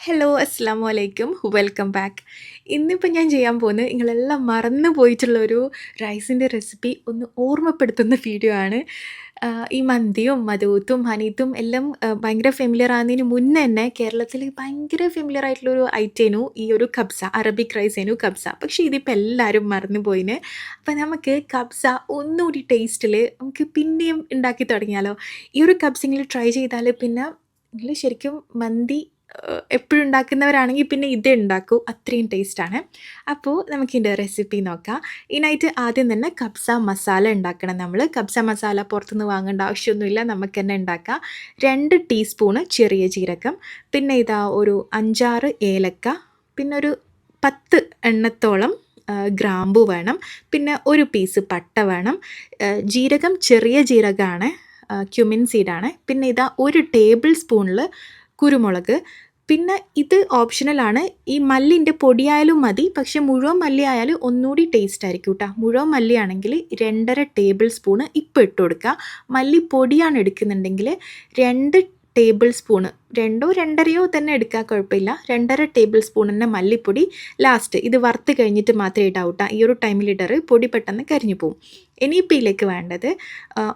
Hello അസ്സാം വലൈക്കും welcome back. ഇന്നിപ്പോൾ ഞാൻ ചെയ്യാൻ പോകുന്നത് നിങ്ങളെല്ലാം മറന്നു പോയിട്ടുള്ളൊരു റൈസിൻ്റെ റെസിപ്പി ഒന്ന് ഓർമ്മപ്പെടുത്തുന്ന വീഡിയോ ആണ്. ഈ മന്തിയും മധൂത്തും ഹനീത്തും എല്ലാം ഭയങ്കര ഫെമിലിയർ ആകുന്നതിന് മുന്നേ തന്നെ കേരളത്തിൽ ഭയങ്കര ഫെമിലിയർ ആയിട്ടുള്ളൊരു ഐറ്റേനു ഈ ഒരു കബ്സ, അറബിക് റൈസേനു കബ്സ. പക്ഷേ ഇതിപ്പോൾ എല്ലാവരും മറന്നു പോയിന്. അപ്പോൾ നമുക്ക് കബ്സ ഒന്നുകൂടി ടേസ്റ്റിൽ നമുക്ക് പിന്നെയും ഉണ്ടാക്കി തുടങ്ങിയാലോ. ഈ ഒരു കബ്സെങ്കിലും ട്രൈ ചെയ്താൽ പിന്നെ നിങ്ങൾ ശരിക്കും മന്തി എപ്പോഴും ഉണ്ടാക്കുന്നവരാണെങ്കിൽ പിന്നെ ഇതേ ഉണ്ടാക്കൂ, അത്രയും ടേസ്റ്റാണ്. അപ്പോൾ നമുക്കിതിൻ്റെ റെസിപ്പി നോക്കാം. ഇതിനായിട്ട് ആദ്യം തന്നെ കബ്സ മസാല ഉണ്ടാക്കണം. നമ്മൾ കബ്സ മസാല പുറത്തുനിന്ന് വാങ്ങേണ്ട ആവശ്യമൊന്നുമില്ല, നമുക്ക് തന്നെ ഉണ്ടാക്കാം. 2 ടീസ്പൂണ് ചെറിയ ജീരകം, പിന്നെ ഇതാ ഒരു 5-6 ഏലക്ക, പിന്നെ ഒരു 10 എണ്ണത്തോളം ഗ്രാമ്പു വേണം, പിന്നെ ഒരു പീസ് പട്ട വേണം. ജീരകം ചെറിയ ജീരകമാണ്, ക്യുമിൻ സീഡാണ്. പിന്നെ ഇതാ ഒരു ടേബിൾ സ്പൂണിൽ കുരുമുളക്. പിന്നെ ഇത് ഓപ്ഷണലാണ്. ഈ മല്ലിൻ്റെ പൊടിയായാലും മതി, പക്ഷെ മുഴുവൻ മല്ലി ആയാലും ഒന്നുകൂടി ടേസ്റ്റ് ആയിരിക്കും കേട്ടോ. മുഴുവൻ മല്ലിയാണെങ്കിൽ 2.5 ടേബിൾ സ്പൂണ് ഇട്ട് കൊടുക്കുക. മല്ലി പൊടിയാണ് എടുക്കുന്നുണ്ടെങ്കിൽ 2 ടേബിൾ സ്പൂണ്, 2-2.5 തന്നെ എടുക്കുക, കുഴപ്പമില്ല. 2.5 ടേബിൾ സ്പൂൺ തന്നെ മല്ലിപ്പൊടി ലാസ്റ്റ്. ഇത് വറുത്ത് കഴിഞ്ഞിട്ട് മാത്രമേ ഇടാവൂ കേട്ടോ. ഈ ഒരു ടൈമിൽ ഇടറ്, പൊടി പെട്ടെന്ന് കരിഞ്ഞു പോകും. ഇനിയിപ്പോൾ ഇതിലേക്ക് വേണ്ടത്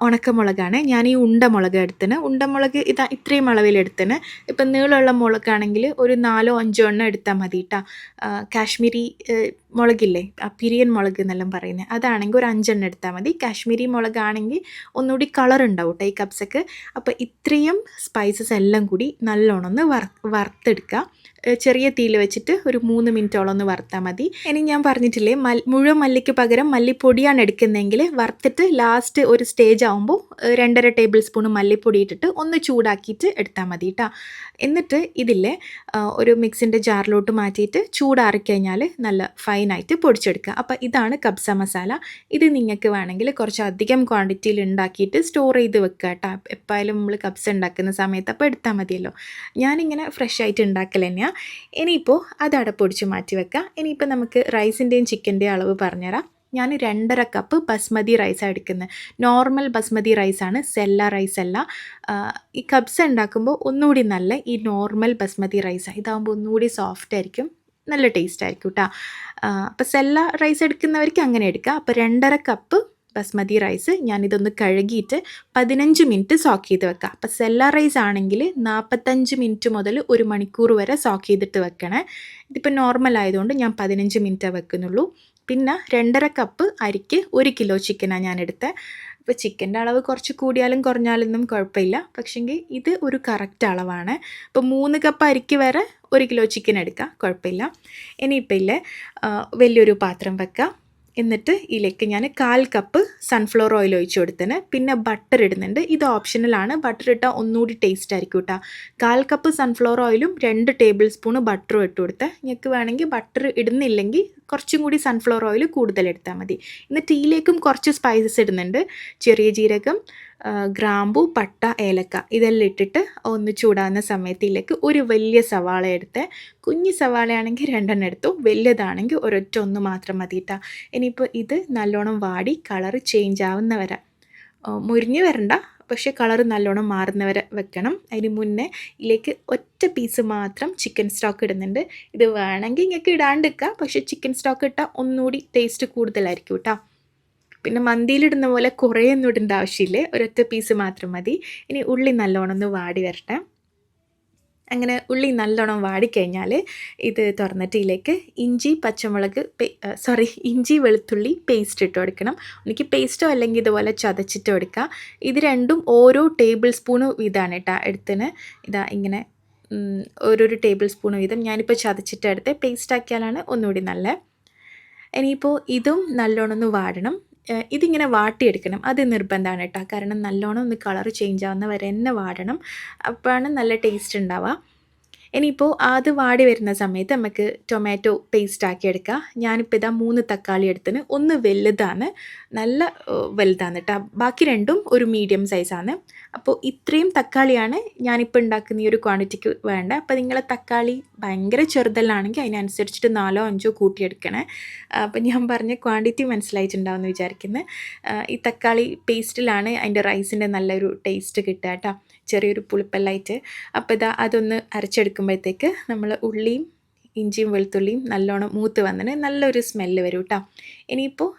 ഉണക്കമുളകാണ്. ഞാൻ ഈ ഉണ്ടമുളക് എടുത്തിന്. ഉണ്ടമുളക് ഇതാ ഇത്രയും അളവിലെടുത്തിന്. ഇപ്പം നീളമുള്ള മുളകാണെങ്കിൽ ഒരു 4-5 എണ്ണം എടുത്താൽ മതി കേട്ടോ. കാശ്മീരി മുളകില്ലേ, പിരിയൻ മുളക് എന്നെല്ലാം പറയുന്നത്, അതാണെങ്കിൽ ഒരു 5 എണ്ണം എടുത്താൽ മതി. കാശ്മീരി മുളകാണെങ്കിൽ ഒന്നുകൂടി കളർ ഉണ്ടാവും കേട്ടോ ഈ കബ്സക്ക്. അപ്പോൾ ഇത്രയും സ്പൈസസ് എല്ലാം കൂടി നല്ലോണം ഒന്ന് വറുത്തെടുക്കുക. ചെറിയ തീയിൽ വെച്ചിട്ട് ഒരു 3 മിനിറ്റോളം ഒന്ന് വറുത്താൽ മതി. ഇനി ഞാൻ പറഞ്ഞിട്ടില്ലേ, മുഴുവൻ മല്ലിക്ക് പകരം മല്ലിപ്പൊടിയാണ് എടുക്കുന്നതെങ്കിൽ വറുത്തിട്ട് ലാസ്റ്റ് ഒരു സ്റ്റേജ് ആകുമ്പോൾ 2.5 ടേബിൾ സ്പൂൺ മല്ലിപ്പൊടി ഇട്ടിട്ട് ഒന്ന് ചൂടാക്കിയിട്ട് എടുത്താൽ മതി കേട്ടോ. എന്നിട്ട് ഇതില്ലേ ഒരു മിക്സിൻ്റെ ജാറിലോട്ട് മാറ്റിയിട്ട് ചൂടാറിക്കഴിഞ്ഞാൽ നല്ല ഫൈനായിട്ട് പൊടിച്ചെടുക്കുക. അപ്പോൾ ഇതാണ് കബ്സ മസാല. ഇത് നിങ്ങൾക്ക് വേണമെങ്കിൽ കുറച്ച് അധികം ക്വാണ്ടിറ്റിയിൽ ഉണ്ടാക്കിയിട്ട് സ്റ്റോർ ചെയ്ത് വെക്കുക കേട്ടോ. എപ്പോഴും നമ്മൾ കബ്സ ഉണ്ടാക്കുന്ന സമയത്ത് അപ്പോൾ എടുത്താൽ മതിയല്ലോ. ഞാനിങ്ങനെ ഫ്രഷ് ആയിട്ട് ഉണ്ടാക്കൽ തന്നെയാണ്. ഇനിയിപ്പോൾ അതവിടെ പൊടിച്ച് മാറ്റി വെക്കാം. ഇനിയിപ്പോൾ നമുക്ക് റൈസിൻ്റെയും ചിക്കൻ്റെയും അളവ് പറഞ്ഞുതരാം. ഞാൻ 2.5 കപ്പ് ബസ്മതി റൈസാണ് എടുക്കുന്നത്. നോർമൽ ബസ്മതി റൈസാണ്, സെല്ല റൈസ് അല്ല. ഈ കബ്സ ഉണ്ടാക്കുമ്പോൾ ഒന്നുകൂടി നല്ല ഈ നോർമൽ ബസ്മതി റൈസാണ്. ഇതാകുമ്പോൾ ഒന്നുകൂടി സോഫ്റ്റ് ആയിരിക്കും, നല്ല ടേസ്റ്റ് ആയിരിക്കും കേട്ടോ. അപ്പോൾ സെല്ല റൈസ് എടുക്കുന്നവർക്ക് അങ്ങനെ എടുക്കാം. അപ്പോൾ 2.5 കപ്പ് ബസ്മതി റൈസ് ഞാനിതൊന്ന് കഴുകിയിട്ട് 15 മിനിറ്റ് സോക്ക് ചെയ്ത് വെക്കാം. അപ്പോൾ സെല്ല റൈസ് ആണെങ്കിൽ 45 മിനിറ്റ് മുതൽ 1 മണിക്കൂർ വരെ സോക്ക് ചെയ്തിട്ട് വെക്കണേ. ഇതിപ്പോൾ നോർമൽ ആയതുകൊണ്ട് ഞാൻ 15 മിനിറ്റേ വെക്കുന്നുള്ളൂ. പിന്നെ 2.5 കപ്പ് അരിക്ക് 1 കിലോ ചിക്കനാണ് ഞാൻ എടുത്തത്. ഇപ്പോൾ ചിക്കൻ്റെ അളവ് കുറച്ച് കൂടിയാലും കുറഞ്ഞാലൊന്നും കുഴപ്പമില്ല, പക്ഷെങ്കിൽ ഇത് ഒരു കറക്റ്റ് അളവാണ്. ഇപ്പോൾ 3 കപ്പ് അരിക്ക് വരെ 1 കിലോ ചിക്കൻ എടുക്കുക, കുഴപ്പമില്ല. ഇനിയിപ്പോൾ ഇല്ലേ വലിയൊരു പാത്രം വെക്കുക. എന്നിട്ട് ഇതിലേക്ക് ഞാൻ 1/4 കപ്പ് സൺഫ്ലവർ ഓയിൽ ഒഴിച്ച് കൊടുത്തിന്. പിന്നെ ബട്ടർ ഇടുന്നുണ്ട്, ഇത് ഓപ്ഷണലാണ്. ബട്ടർ ഇട്ടാൽ ഒന്നുകൂടി ടേസ്റ്റ് ആയിരിക്കും കേട്ടോ. 1/4 കപ്പ് സൺഫ്ലവർ ഓയിലും 2 ടേബിൾ സ്പൂൺ ബട്ടറും ഇട്ട് കൊടുത്ത്. നിങ്ങൾക്ക് വേണമെങ്കിൽ ബട്ടർ ഇടുന്നില്ലെങ്കിൽ കുറച്ചും കൂടി സൺഫ്ലവർ ഓയിൽ കൂടുതൽ എടുത്താൽ മതി. എന്നിട്ട് ഇതിലേക്കും കുറച്ച് സ്പൈസസ് ഇടുന്നുണ്ട്. ചെറിയ ജീരകം, ഗ്രാമ്പു, പട്ട, ഏലക്ക ഇതെല്ലാം ഇട്ടിട്ട് ഒന്ന് ചൂടാകുന്ന സമയത്ത് ഇതിലേക്ക് ഒരു വലിയ സവാള എടുത്ത്. കുഞ്ഞി സവാളയാണെങ്കിൽ 2 എടുത്തു, വലിയതാണെങ്കിൽ ഒരൊറ്റ 1 മാത്രം മതി കേട്ടോ. ഇനിയിപ്പോൾ ഇത് നല്ലോണം വാടി കളറ് ചേഞ്ച് ആവുന്ന വരെ, മുരിഞ്ഞ് വരണ്ട, പക്ഷേ കളർ നല്ലോണം മാറുന്നവരെ വെക്കണം. അതിന് മുന്നേ ഇതിലേക്ക് ഒറ്റ പീസ് മാത്രം ചിക്കൻ സ്റ്റോക്ക് ഇടുന്നുണ്ട്. ഇത് വേണമെങ്കിൽ നിങ്ങൾക്ക് ഇടാണ്ട് വെക്കുക, പക്ഷേ ചിക്കൻ സ്റ്റോക്ക് ഇട്ടാൽ ഒന്നുകൂടി ടേസ്റ്റ് കൂടുതലായിരിക്കും കേട്ടോ. പിന്നെ മന്തിയിലിടുന്ന പോലെ കുറേയൊന്നും ഇടേണ്ട ആവശ്യമില്ല, ഒരൊറ്റ പീസ് മാത്രം മതി. ഇനി ഉള്ളി നല്ലോണം ഒന്ന് വാടി വരട്ടെ. അങ്ങനെ ഉള്ളി നല്ലോണം വാടിക്കഴിഞ്ഞാൽ ഇത് തുറന്നിട്ട് ഇതിലേക്ക് ഇഞ്ചി വെളുത്തുള്ളി പേസ്റ്റ് ഇട്ട് കൊടുക്കണം. എനിക്ക് പേസ്റ്റോ അല്ലെങ്കിൽ ഇതുപോലെ ചതച്ചിട്ട് കൊടുക്കുക. ഇത് രണ്ടും ഓരോ ടേബിൾ സ്പൂണ് വീതമാണ് കേട്ടോ എടുത്തിന്. ഇതാ ഇങ്ങനെ ഓരോരോ ടേബിൾ സ്പൂൺ വീതം. ഞാനിപ്പോൾ ചതച്ചിട്ട് എടുത്ത് പേസ്റ്റ് ആക്കിയാലാണ് ഒന്നുകൂടി നല്ല. ഇനിയിപ്പോൾ ഇതും നല്ലോണം ഒന്ന് വാടണം. ഇതിങ്ങനെ വാട്ടിയെടുക്കണം, അത് നിർബന്ധമാണ് കേട്ടോ. കാരണം നല്ലോണം ഒന്ന് കളർ ചേഞ്ച് ആവുന്ന വരെ തന്നെ വാടണം, അപ്പോഴാണ് നല്ല ടേസ്റ്റ് ഉണ്ടാവുക. ഇനിയിപ്പോൾ അത് വാടി വരുന്ന സമയത്ത് നമുക്ക് ടൊമാറ്റോ പേസ്റ്റ് ആക്കി എടുക്കുക. ഞാനിപ്പോൾ ഇതാ 3 തക്കാളി എടുത്തിന്. ഒന്ന് വലുതാണ്, നല്ല വലുതാണ് കേട്ടോ. ബാക്കി രണ്ടും ഒരു മീഡിയം സൈസാണ്. അപ്പോൾ ഇത്രയും തക്കാളിയാണ് ഞാനിപ്പോൾ ഉണ്ടാക്കുന്ന ഈ ഒരു ക്വാണ്ടിറ്റിക്ക് വേണ്ട. അപ്പോൾ നിങ്ങളെ തക്കാളി ഭയങ്കര ചെറുതല്ലാണെങ്കിൽ അതിനനുസരിച്ചിട്ട് 4-5 കൂട്ടിയെടുക്കണേ. അപ്പോൾ ഞാൻ പറഞ്ഞ ക്വാണ്ടിറ്റി മനസ്സിലായിട്ടുണ്ടാവുമെന്ന് വിചാരിക്കുന്നത്. ഈ തക്കാളി പേസ്റ്റിലാണ് അതിൻ്റെ റൈസിൻ്റെ നല്ലൊരു ടേസ്റ്റ് കിട്ടുക കേട്ടോ. ചെറിയൊരു പുളിപ്പെല്ലായിട്ട്. അപ്പോൾ ഇതാ അതൊന്ന് അരച്ചെടുക്കുമ്പോഴത്തേക്ക് നമ്മൾ ഉള്ളിയും ഇഞ്ചിയും വെളുത്തുള്ളിയും നല്ലോണം മൂത്ത് വന്നിന് നല്ലൊരു സ്മെല്ല് വരും കേട്ടോ. ഇനിയിപ്പോൾ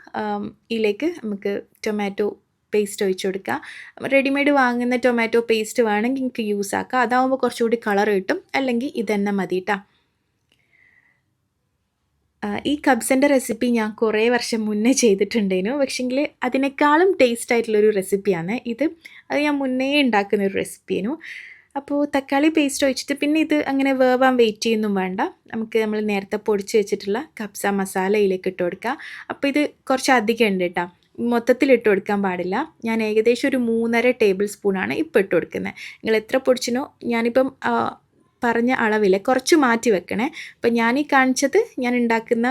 ഇതിലേക്ക് നമുക്ക് ടൊമാറ്റോ പേസ്റ്റ് ഒഴിച്ച് കൊടുക്കുക. റെഡിമെയ്ഡ് വാങ്ങുന്ന ടൊമാറ്റോ പേസ്റ്റ് വേണമെങ്കിൽ നിങ്ങൾക്ക് യൂസ് ആക്കാം. അതാവുമ്പോൾ കുറച്ചുകൂടി കളർ കിട്ടും. അല്ലെങ്കിൽ ഇതന്നെ മതി കേട്ടോ. ഈ കബ്സിൻ്റെ റെസിപ്പി ഞാൻ കുറേ വർഷം മുന്നേ ചെയ്തിട്ടുണ്ടായിരുന്നു. പക്ഷേങ്കിൽ അതിനേക്കാളും ടേസ്റ്റ് ആയിട്ടുള്ളൊരു റെസിപ്പിയാണ് ഇത്. അത് ഞാൻ മുന്നേ ഉണ്ടാക്കുന്നൊരു റെസിപ്പിയായിരുന്നു. അപ്പോൾ തക്കാളി പേസ്റ്റ് ഒഴിച്ചിട്ട് പിന്നെ ഇത് അങ്ങനെ വേവാൻ വെയിറ്റ് ചെയ്യുന്നും വേണ്ട. നമുക്ക് നമ്മൾ നേരത്തെ പൊടിച്ച് വെച്ചിട്ടുള്ള കബ്സ മസാല ഇതിലേക്ക് ഇട്ട് കൊടുക്കുക. അപ്പോൾ ഇത് കുറച്ച് അധികം ഉണ്ട് കേട്ടോ. മൊത്തത്തിൽ ഇട്ട് കൊടുക്കാൻ പാടില്ല. ഞാൻ ഏകദേശം ഒരു 3.5 ടേബിൾ സ്പൂണാണ് ഇപ്പോൾ ഇട്ട് കൊടുക്കുന്നത്. നിങ്ങൾ എത്ര പൊടിച്ചിനോ ഞാനിപ്പം പറഞ്ഞ അളവിൽ കുറച്ച് മാറ്റി വെക്കണേ. അപ്പോൾ ഞാൻ ഈ കാണിച്ചത് ഞാൻ ഉണ്ടാക്കുന്ന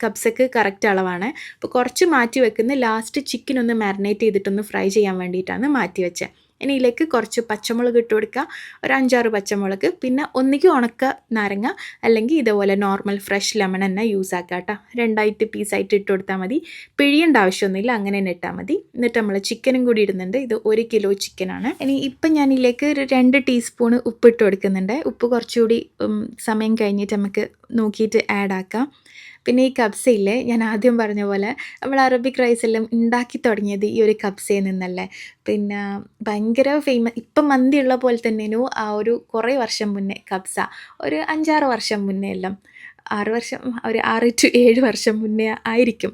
കബ്സക്ക് കറക്റ്റ് അളവാണ്. അപ്പോൾ കുറച്ച് മാറ്റി വെക്കുന്ന ലാസ്റ്റ് ചിക്കൻ ഒന്ന് മാരിനേറ്റ് ചെയ്തിട്ടൊന്ന് ഫ്രൈ ചെയ്യാൻ വേണ്ടിയിട്ടാണ് മാറ്റി വെച്ചത്. ഇനി ഇതിലേക്ക് കുറച്ച് പച്ചമുളക് ഇട്ട് കൊടുക്കുക, ഒരു 5-6 പച്ചമുളക്. പിന്നെ ഒന്നുകിൽ ഉണക്ക നാരങ്ങ അല്ലെങ്കിൽ ഇതുപോലെ നോർമൽ ഫ്രഷ് ലെമൺ തന്നെ യൂസ് ആക്കുക കേട്ടോ. 2 പീസായിട്ട് ഇട്ട് കൊടുത്താൽ മതി. പിഴിയേണ്ട ആവശ്യമൊന്നുമില്ല, അങ്ങനെ തന്നെ ഇട്ടാൽ മതി. എന്നിട്ട് നമ്മൾ ചിക്കനും കൂടി ഇടുന്നുണ്ട്. ഇത് 1 കിലോ ചിക്കനാണ്. ഇനി ഇപ്പം ഞാൻ ഇതിലേക്ക് ഒരു 2 ടീസ്പൂണ് ഉപ്പ് ഇട്ട് കൊടുക്കുന്നുണ്ട്. ഉപ്പ് കുറച്ചുകൂടി സമയം കഴിഞ്ഞിട്ട് നമുക്ക് നോക്കിയിട്ട് ആഡ് ആക്കാം. പിന്നെ ഈ കബ്സയില്ലേ, ഞാൻ ആദ്യം പറഞ്ഞ പോലെ നമ്മൾ അറബിക് റൈസെല്ലാം ഉണ്ടാക്കി തുടങ്ങിയത് ഈ ഒരു കബ്സയിൽ നിന്നല്ലേ. പിന്നെ ഭയങ്കര ഇപ്പം മന്തി ഉള്ള പോലെ തന്നെയായിരുന്നു ആ ഒരു കുറേ വർഷം മുന്നേ കബ്സ. ഒരു 5-6 വർഷം മുന്നേ എല്ലാം, 6 വർഷം, ഒരു 6 to 7 വർഷം മുന്നേ ആയിരിക്കും.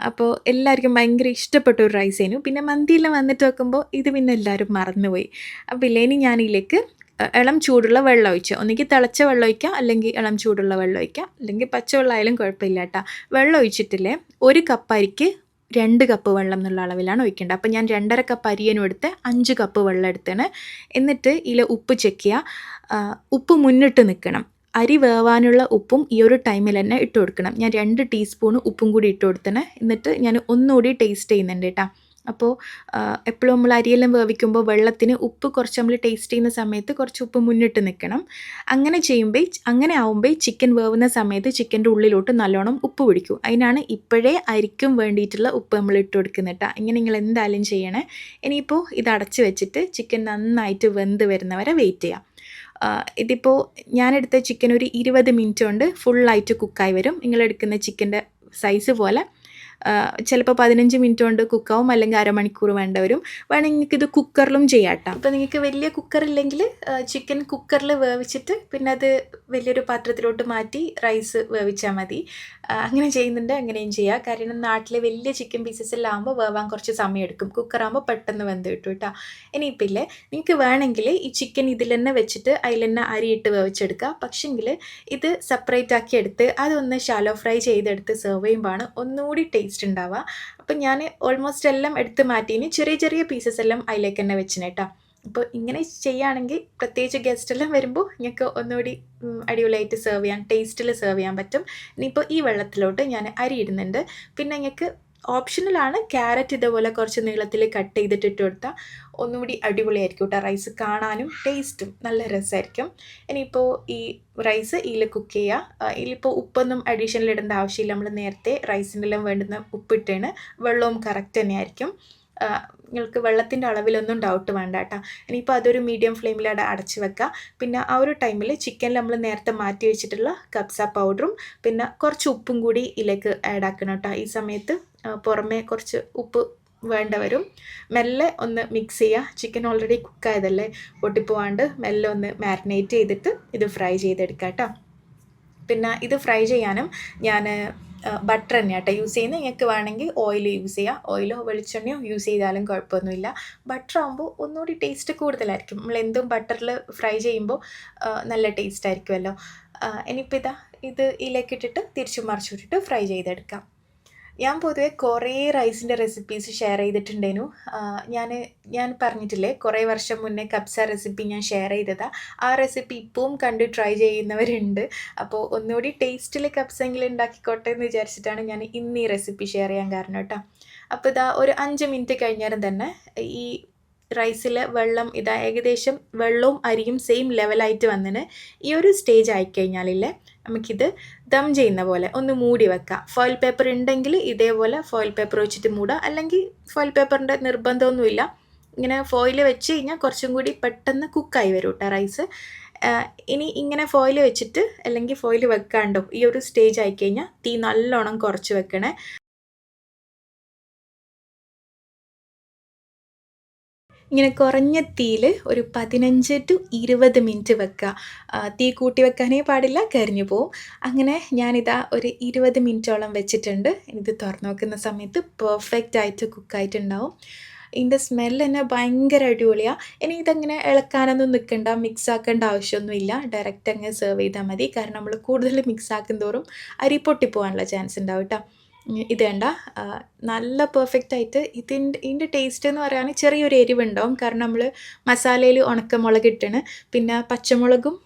അപ്പോൾ എല്ലാവർക്കും ഭയങ്കര ഇഷ്ടപ്പെട്ട ഒരു റൈസായിരുന്നു. പിന്നെ മന്തിയെല്ലാം വന്നിട്ട് വെക്കുമ്പോൾ ഇത് പിന്നെ എല്ലാവരും മറന്നുപോയി. അപ്പോൾ ഇനി ഞാനിതിലേക്ക് ഇളം ചൂടുള്ള വെള്ളം ഒഴിച്ച്, ഒന്നുകിൽ തിളച്ച വെള്ളം ഒഴിക്കാം, അല്ലെങ്കിൽ ഇളം ചൂടുള്ള വെള്ളം ഒഴിക്കാം, അല്ലെങ്കിൽ പച്ചവെള്ളം ആയാലും കുഴപ്പമില്ല കേട്ടോ. വെള്ളം ഒഴിച്ചിട്ടില്ലേ, 1 കപ്പ് അരിക്ക് 2 കപ്പ് വെള്ളം എന്നുള്ള അളവിലാണ് ഒഴിക്കേണ്ടത്. അപ്പോൾ ഞാൻ 2.5 കപ്പ് അരിയനും എടുത്ത് 5 കപ്പ് വെള്ളം എടുത്താണ്. എന്നിട്ട് ഇതിൽ ഉപ്പ് ചെക്ക് ചെയ്യുക. ഉപ്പ് മുന്നിട്ട് നിൽക്കണം. അരി വേവാനുള്ള ഉപ്പും ഈ ഒരു ടൈമിൽ തന്നെ ഇട്ട് കൊടുക്കണം. ഞാൻ 2 ടീസ്പൂൺ ഉപ്പും കൂടി ഇട്ട് കൊടുത്തണ്. എന്നിട്ട് ഞാൻ ഒന്നുകൂടി ടേസ്റ്റ് ചെയ്യുന്നുണ്ട് കേട്ടോ. അപ്പോൾ എപ്പോഴും നമ്മൾ അരിയെല്ലാം വേവിക്കുമ്പോൾ വെള്ളത്തിന് ഉപ്പ് കുറച്ച് നമ്മൾ ടേസ്റ്റ് ചെയ്യുന്ന സമയത്ത് കുറച്ച് ഉപ്പ് മുന്നിട്ട് നിൽക്കണം. അങ്ങനെ ആവുമ്പോൾ ചിക്കൻ വേവുന്ന സമയത്ത് ചിക്കൻ്റെ ഉള്ളിലോട്ട് നല്ലോണം ഉപ്പ് പിടിക്കും. അതിനാണ് ഇപ്പോഴേ അരിക്കും വേണ്ടിയിട്ടുള്ള ഉപ്പ് നമ്മൾ ഇട്ട് കൊടുക്കുന്നത് കേട്ടോ. ഇങ്ങനെ നിങ്ങൾ എന്തായാലും ചെയ്യണേ. ഇനിയിപ്പോൾ ഇത് അടച്ച് വെച്ചിട്ട് ചിക്കൻ നന്നായിട്ട് വെന്ത് വരുന്നവരെ വെയിറ്റ് ചെയ്യാം. ഇതിപ്പോൾ ഞാനെടുത്ത ചിക്കൻ ഒരു 20 മിനിറ്റ് കൊണ്ട് ഫുള്ളായിട്ട് കുക്കായി വരും. നിങ്ങളെടുക്കുന്ന ചിക്കൻ്റെ സൈസ് പോലെ ചിലപ്പോൾ 15 മിനിറ്റ് കൊണ്ട് കുക്കാവും, അല്ലെങ്കിൽ അരമണിക്കൂർ വേണ്ട വരും. വേണമെങ്കിൽ നിങ്ങൾക്ക് ഇത് കുക്കറിലും ചെയ്യാം കേട്ടോ. അപ്പോൾ നിങ്ങൾക്ക് വലിയ കുക്കറില്ലെങ്കിൽ ചിക്കൻ കുക്കറിൽ വേവിച്ചിട്ട് പിന്നെ അത് വലിയൊരു പാത്രത്തിലോട്ട് മാറ്റി റൈസ് വേവിച്ചാൽ മതി. അങ്ങനെ ചെയ്യുന്നുണ്ട്, അങ്ങനെയും ചെയ്യാം. കാരണം നാട്ടിലെ വലിയ ചിക്കൻ പീസസ് എല്ലാം ആകുമ്പോൾ വേവാൻ കുറച്ച് സമയം എടുക്കും. കുക്കറാകുമ്പോൾ പെട്ടെന്ന് വെന്ത് കിട്ടും കേട്ടോ. ഇനിയിപ്പോൾ ഇല്ലേ, നിങ്ങൾക്ക് വേണമെങ്കിൽ ഈ ചിക്കൻ ഇതിൽ തന്നെ വെച്ചിട്ട് അതിൽ തന്നെ അരിയിട്ട് വേവിച്ചെടുക്കുക. പക്ഷെങ്കിൽ ഇത് സെപ്പറേറ്റ് ആക്കി എടുത്ത് അതൊന്ന് ഷാലോ ഫ്രൈ ചെയ്തെടുത്ത് സെർവ് ചെയ്യുമ്പോഴാണ് ഒന്നുകൂടി ടേസ്റ്റ് ഉണ്ടാവുക. അപ്പം ഞാൻ ഓൾമോസ്റ്റ് എല്ലാം എടുത്ത് മാറ്റിന് ചെറിയ ചെറിയ പീസസ് എല്ലാം അതിലേക്ക് തന്നെ വെച്ചിന് കേട്ടോ. അപ്പോൾ ഇങ്ങനെ ചെയ്യുകയാണെങ്കിൽ പ്രത്യേകിച്ച് ഗസ്റ്റ് എല്ലാം വരുമ്പോൾ നിങ്ങൾക്ക് ഒന്നുകൂടി അടിപൊളിയായിട്ട് സെർവ് ചെയ്യാൻ, ടേസ്റ്റിൽ സെർവ് ചെയ്യാൻ പറ്റും. ഇനിയിപ്പോൾ ഈ വെള്ളത്തിലോട്ട് ഞാൻ അരി ഇടുന്നുണ്ട്. പിന്നെ നിങ്ങൾക്ക് ഓപ്ഷണലാണ് ക്യാരറ്റ് ഇതേപോലെ കുറച്ച് നീളത്തിൽ കട്ട് ചെയ്തിട്ട് ഇട്ട് കൊടുത്താൽ ഒന്നുകൂടി അടിപൊളിയായിരിക്കും കേട്ടോ. റൈസ് കാണാനും ടേസ്റ്റും നല്ല രസമായിരിക്കും. ഇനിയിപ്പോൾ ഈ റൈസ് ഇതിൽ കുക്ക് ചെയ്യുക. ഇതിലിപ്പോൾ ഉപ്പൊന്നും അഡീഷണൽ ഇടേണ്ട ആവശ്യമില്ല. നമ്മൾ നേരത്തെ റൈസിൻ്റെ എല്ലാം വേണ്ടുന്ന ഉപ്പിട്ടാണ്. വെള്ളവും കറക്റ്റ് തന്നെയായിരിക്കും. നിങ്ങൾക്ക് വെള്ളത്തിൻ്റെ അളവിലൊന്നും ഡൗട്ട് വേണ്ട കേട്ടോ. ഇനിയിപ്പോൾ അതൊരു മീഡിയം ഫ്ലെയിമിൽ അടച്ച് വെക്കുക. പിന്നെ ആ ഒരു ടൈമിൽ ചിക്കനിൽ നമ്മൾ നേരത്തെ മാറ്റി വെച്ചിട്ടുള്ള കബ്സ പൗഡറും പിന്നെ കുറച്ച് ഉപ്പും കൂടി ഇതിലേക്ക് ആഡ് ആക്കണം കേട്ടോ. ഈ സമയത്ത് പുറമേ കുറച്ച് ഉപ്പ് വേണ്ട വരും. മെല്ലെ ഒന്ന് മിക്സ് ചെയ്യുക. ചിക്കൻ ഓൾറെഡി കുക്കായതല്ലേ, പൊട്ടിപ്പോവാണ്ട് മെല്ലെ ഒന്ന് മാരിനേറ്റ് ചെയ്തിട്ട് ഇത് ഫ്രൈ ചെയ്തെടുക്കാം കേട്ടോ. പിന്നെ ഇത് ഫ്രൈ ചെയ്യാനും ഞാൻ ബട്ടർ തന്നെയാണ് കേട്ടോ യൂസ് ചെയ്യുന്നത്. നിങ്ങൾക്ക് വേണമെങ്കിൽ ഓയിൽ യൂസ് ചെയ്യുക. ഓയിലോ വെളിച്ചെണ്ണയോ യൂസ് ചെയ്താലും കുഴപ്പമൊന്നുമില്ല. ബട്ടർ ആകുമ്പോൾ ഒന്നുകൂടി ടേസ്റ്റ് കൂടുതലായിരിക്കും. നമ്മൾ എന്തും ബട്ടറിൽ ഫ്രൈ ചെയ്യുമ്പോൾ നല്ല ടേസ്റ്റ് ആയിരിക്കുമല്ലോ. ഇനിയിപ്പോൾ ഇത് ഇതിലേക്കിട്ടിട്ട് തിരിച്ചു മറിച്ചിട്ടിട്ട് ഫ്രൈ ചെയ്തെടുക്കാം. ഞാൻ പൊതുവെ കുറേ റൈസിൻ്റെ റെസിപ്പീസ് ഷെയർ ചെയ്തിട്ടുണ്ടേനു. ഞാൻ പറഞ്ഞിട്ടില്ലേ, കുറേ വർഷം മുന്നേ കബ്സ റെസിപ്പി ഞാൻ ഷെയർ ചെയ്തതാണ്. ആ റെസിപ്പി ഇപ്പവും കണ്ട് ട്രൈ ചെയ്യുന്നവരുണ്ട്. അപ്പോൾ ഒന്നുകൂടി ടേസ്റ്റിൽ കബ്സെങ്കിലും ഉണ്ടാക്കിക്കോട്ടെ എന്ന് വിചാരിച്ചിട്ടാണ് ഞാൻ ഇന്ന് ഈ റെസിപ്പി ഷെയർ ചെയ്യാൻ കാരണം കേട്ടോ. അപ്പോൾ ഒരു 5 മിനിറ്റ് കഴിഞ്ഞാലും തന്നെ ഈ റൈസിൽ വെള്ളം ഏകദേശം വെള്ളവും അരിയും സെയിം ലെവലായിട്ട് വന്നിന്. ഈ ഒരു സ്റ്റേജ് ആയിക്കഴിഞ്ഞാലില്ലേ, നമുക്കിത് ദം ചെയ്യുന്ന പോലെ ഒന്ന് മൂടി വെക്കാം. ഫോയിൽ പേപ്പർ ഉണ്ടെങ്കിൽ ഇതേപോലെ ഫോയിൽ പേപ്പർ വെച്ചിട്ട് മൂടാം, അല്ലെങ്കിൽ ഫോയിൽ പേപ്പറിൻ്റെ നിർബന്ധമൊന്നുമില്ല. ഇങ്ങനെ ഫോയിൽ വെച്ച് കഴിഞ്ഞാൽ കുറച്ചും കൂടി പെട്ടെന്ന് കുക്കായി വരും കേട്ടോ റൈസ്. ഇനി ഇങ്ങനെ ഫോയിൽ വെച്ചിട്ട് അല്ലെങ്കിൽ ഫോയിൽ വെക്കാണ്ടോ ഈ ഒരു സ്റ്റേജ് ആയിക്കഴിഞ്ഞാൽ തീ നല്ലോണം കുറച്ച് വെക്കണേ. ഇങ്ങനെ കുറഞ്ഞ തീയിൽ ഒരു 15 ടു 20 മിനിറ്റ് വെക്കുക. തീ കൂട്ടി വെക്കാനേ പാടില്ല, കരിഞ്ഞു പോവും. അങ്ങനെ ഞാനിതാ ഒരു 20 മിനിറ്റോളം വെച്ചിട്ടുണ്ട്. ഇത് തുറന്ന് നോക്കുന്ന സമയത്ത് പെർഫെക്റ്റ് ആയിട്ട് കുക്കായിട്ടുണ്ടാവും. ഇതിൻ്റെ സ്മെല്ല് തന്നെ ഭയങ്കര അടിപൊളിയാണ്. ഇനി ഇതങ്ങനെ ഇളക്കാനൊന്നും നിൽക്കണ്ട, മിക്സ് ആക്കേണ്ട ആവശ്യമൊന്നുമില്ല. ഡയറക്റ്റ് അങ്ങ് സെർവ് ചെയ്താൽ മതി. കാരണം നമ്മൾ കൂടുതൽ മിക്സ് ആക്കും തോറും അരി പൊട്ടിപ്പോകാനുള്ള ചാൻസ് ഉണ്ടാവും കേട്ടോ. ഇത് കണ്ട നല്ല പെർഫെക്റ്റ് ആയിട്ട് ഇതിൻ്റെ ടേസ്റ്റ് എന്ന് പറയുകയാണെങ്കിൽ ചെറിയൊരു എരിവുണ്ടാവും. കാരണം നമ്മൾ മസാലയിൽ ഉണക്കമുളക് ഇട്ടാണ്, പിന്നെ പച്ചമുളകും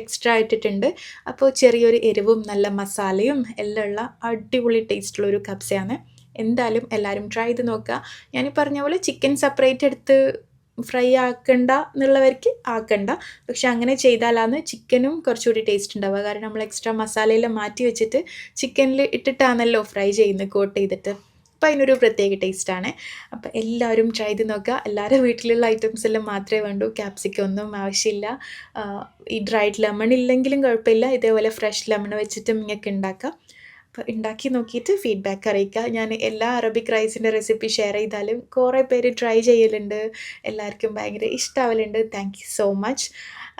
എക്സ്ട്രാ ഇട്ടിട്ടുണ്ട്. അപ്പോൾ ചെറിയൊരു എരിവും നല്ല മസാലയും എല്ലാം ഉള്ള അടിപൊളി ടേസ്റ്റുള്ളൊരു കബ്സയാണ്. എന്തായാലും എല്ലാവരും ട്രൈ ചെയ്ത് നോക്കുക. ഞാൻ പറഞ്ഞ പോലെ ചിക്കൻ സെപ്പറേറ്റ് എടുത്ത് ഫ്രൈ ആക്കണ്ട എന്നുള്ളവർക്ക് ആക്കണ്ട. പക്ഷെ അങ്ങനെ ചെയ്താലാണ് ചിക്കനും കുറച്ചുകൂടി ടേസ്റ്റ് ഉണ്ടാവുക. കാരണം നമ്മൾ എക്സ്ട്രാ മസാലയെല്ലാം മാറ്റി വെച്ചിട്ട് ചിക്കനിൽ ഇട്ടിട്ടാണല്ലോ ഫ്രൈ ചെയ്യുന്നത് കോട്ട് ചെയ്തിട്ട്. അപ്പോൾ അതിനൊരു പ്രത്യേക ടേസ്റ്റാണ്. അപ്പോൾ എല്ലാവരും ട്രൈ ചെയ്ത് നോക്കുക. എല്ലാവരും വീട്ടിലുള്ള ഐറ്റംസ് എല്ലാം മാത്രമേ വേണ്ടൂ, ക്യാപ്സിക്കം ഒന്നും ആവശ്യമില്ല. ഈ ഡ്രൈഡ് ലെമൺ ഇല്ലെങ്കിലും കുഴപ്പമില്ല, ഇതേപോലെ ഫ്രഷ് ലെമൺ വെച്ചിട്ടും ഇങ്ങനെയൊക്കെ ഉണ്ടാക്കാം. അപ്പോൾ ഉണ്ടാക്കി നോക്കിയിട്ട് ഫീഡ്ബാക്ക് അറിയിക്കുക. ഞാൻ എല്ലാ അറബിക് റൈസിൻ്റെ റെസിപ്പി ഷെയർ ചെയ്താലും കുറേ പേര് ട്രൈ ചെയ്യലുണ്ട്, എല്ലാവർക്കും ഭയങ്കര ഇഷ്ടമാവലുണ്ട്. Thank you so much.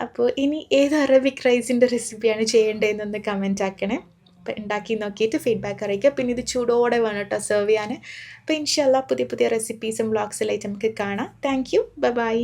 അപ്പോൾ ഇനി ഏത് അറബിക് റൈസിൻ്റെ റെസിപ്പിയാണ് ചെയ്യേണ്ടതെന്നൊന്ന് കമൻറ്റ് ആക്കണേ. അപ്പോൾ ഉണ്ടാക്കി നോക്കിയിട്ട് ഫീഡ്ബാക്ക് അറിയിക്കുക. പിന്നെ ഇത് ചൂടോടെ വേണം കേട്ടോ സെർവ് ചെയ്യാൻ. അപ്പോൾ ഇൻഷാല്ലാ പുതിയ പുതിയ റെസിപ്പീസും വ്ളോഗ്സിലായിട്ട് നമുക്ക് കാണാം. Thank you, by.